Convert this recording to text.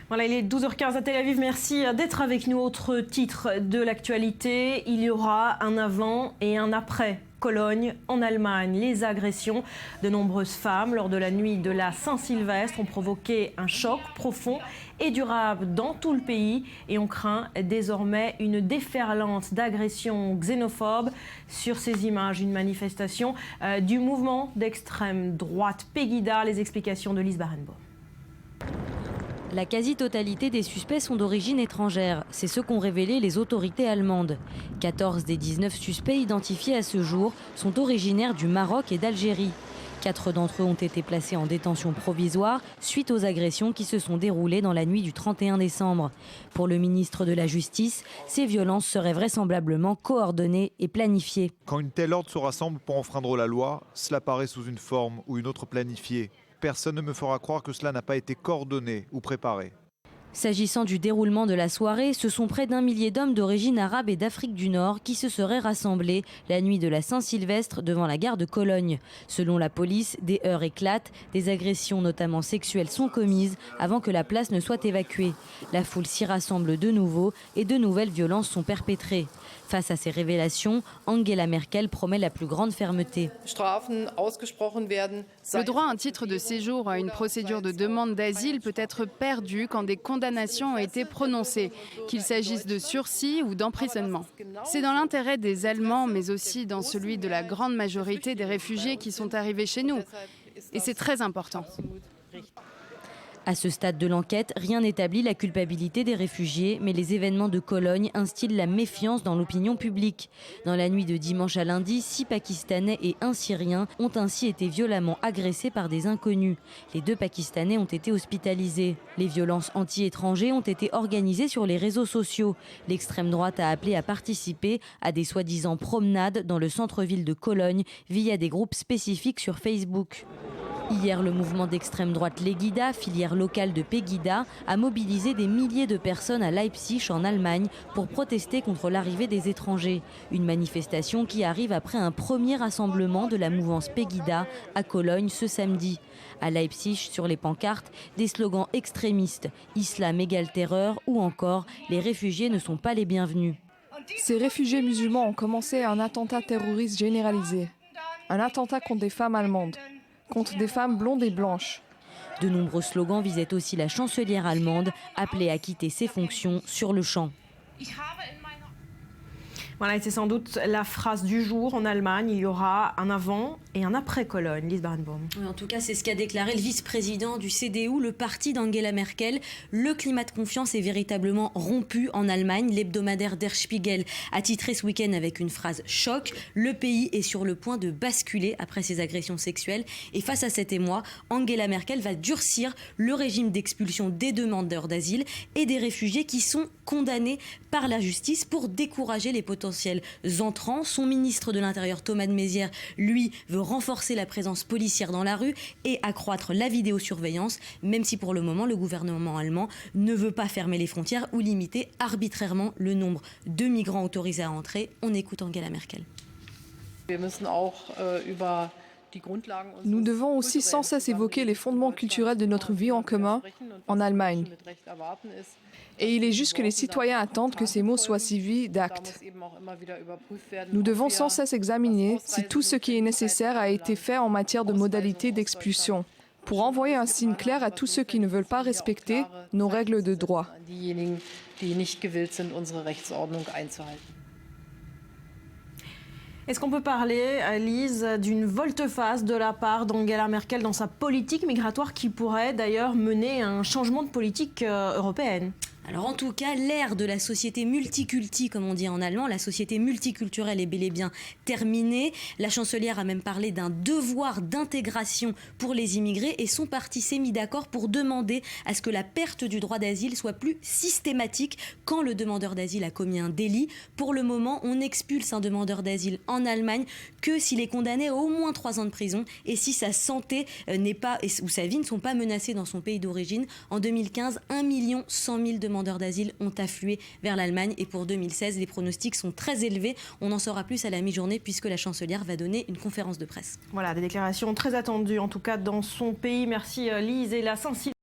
Voilà, il est 12h15 à Tel Aviv. Merci d'être avec nous. Autre titre de l'actualité, il y aura un avant et un après. Cologne, en Allemagne, les agressions de nombreuses femmes lors de la nuit de la Saint-Sylvestre ont provoqué un choc profond et durable dans tout le pays. Et on craint désormais une déferlante d'agressions xénophobes. Sur ces images, une manifestation du mouvement d'extrême droite Pegida. Les explications de Lise Barenbaum. La quasi-totalité des suspects sont d'origine étrangère. C'est ce qu'ont révélé les autorités allemandes. 14 des 19 suspects identifiés à ce jour sont originaires du Maroc et d'Algérie. 4 d'entre eux ont été placés en détention provisoire suite aux agressions qui se sont déroulées dans la nuit du 31 décembre. Pour le ministre de la Justice, ces violences seraient vraisemblablement coordonnées et planifiées. Quand une telle horde se rassemble pour enfreindre la loi, cela paraît sous une forme ou une autre planifiée. Personne ne me fera croire que cela n'a pas été coordonné ou préparé. S'agissant du déroulement de la soirée, ce sont près d'1 millier d'hommes d'origine arabe et d'Afrique du Nord qui se seraient rassemblés la nuit de la Saint-Sylvestre devant la gare de Cologne. Selon la police, des heurts éclatent, des agressions notamment sexuelles sont commises avant que la place ne soit évacuée. La foule s'y rassemble de nouveau et de nouvelles violences sont perpétrées. Face à ces révélations, Angela Merkel promet la plus grande fermeté. Le droit à un titre de séjour ou à une procédure de demande d'asile peut être perdu quand des condamnations ont été prononcées, qu'il s'agisse de sursis ou d'emprisonnement. C'est dans l'intérêt des Allemands, mais aussi dans celui de la grande majorité des réfugiés qui sont arrivés chez nous. Et c'est très important. À ce stade de l'enquête, rien n'établit la culpabilité des réfugiés, mais les événements de Cologne instillent la méfiance dans l'opinion publique. Dans la nuit de dimanche à lundi, 6 Pakistanais et 1 Syrien ont ainsi été violemment agressés par des inconnus. Les 2 Pakistanais ont été hospitalisés. Les violences anti-étrangers ont été organisées sur les réseaux sociaux. L'extrême droite a appelé à participer à des soi-disant promenades dans le centre-ville de Cologne via des groupes spécifiques sur Facebook. Hier, le mouvement d'extrême droite Legida, filière locale de Pegida, a mobilisé des milliers de personnes à Leipzig, en Allemagne, pour protester contre l'arrivée des étrangers. Une manifestation qui arrive après un premier rassemblement de la mouvance Pegida à Cologne ce samedi. À Leipzig, sur les pancartes, des slogans extrémistes, islam égale terreur ou encore les réfugiés ne sont pas les bienvenus. Ces réfugiés musulmans ont commencé un attentat terroriste généralisé. Un attentat contre des femmes allemandes, contre des femmes blondes et blanches. De nombreux slogans visaient aussi la chancelière allemande, appelée à quitter ses fonctions sur le champ. Voilà, et c'est sans doute la phrase du jour en Allemagne. Il y aura un avant et un après Cologne. Lise Barenbaum. Oui, en tout cas, c'est ce qu'a déclaré le vice-président du CDU, le parti d'Angela Merkel. Le climat de confiance est véritablement rompu en Allemagne. L'hebdomadaire Der Spiegel a titré ce week-end avec une phrase choc. Le pays est sur le point de basculer après ces agressions sexuelles. Et face à cet émoi, Angela Merkel va durcir le régime d'expulsion des demandeurs d'asile et des réfugiés qui sont condamnés par la justice pour décourager les potentiels entrants. Son ministre de l'Intérieur, Thomas de Maizière, lui, veut renforcer la présence policière dans la rue et accroître la vidéosurveillance, même si pour le moment, le gouvernement allemand ne veut pas fermer les frontières ou limiter arbitrairement le nombre de migrants autorisés à entrer. On écoute Angela Merkel. Nous devons aussi sans cesse évoquer les fondements culturels de notre vie en commun en Allemagne. Et il est juste que les citoyens attendent que ces mots soient suivis d'actes. Nous devons sans cesse examiner si tout ce qui est nécessaire a été fait en matière de modalités d'expulsion, pour envoyer un signe clair à tous ceux qui ne veulent pas respecter nos règles de droit. Est-ce qu'on peut parler, Lise, d'une volte-face de la part d'Angela Merkel dans sa politique migratoire qui pourrait d'ailleurs mener à un changement de politique européenne ? Alors en tout cas, l'ère de la société multiculti, comme on dit en allemand, la société multiculturelle est bel et bien terminée. La chancelière a même parlé d'un devoir d'intégration pour les immigrés et son parti s'est mis d'accord pour demander à ce que la perte du droit d'asile soit plus systématique quand le demandeur d'asile a commis un délit. Pour le moment, on expulse un demandeur d'asile en Allemagne que s'il est condamné à au moins 3 ans de prison et si sa santé ou sa vie ne sont pas menacées dans son pays d'origine. En 2015, 1 100 000 demandeurs d'asile ont afflué vers l'Allemagne et pour 2016, les pronostics sont très élevés. On en saura plus à la mi-journée puisque la chancelière va donner une conférence de presse. Voilà, des déclarations très attendues en tout cas dans son pays. Merci Lise et la Saint-Sylvestre.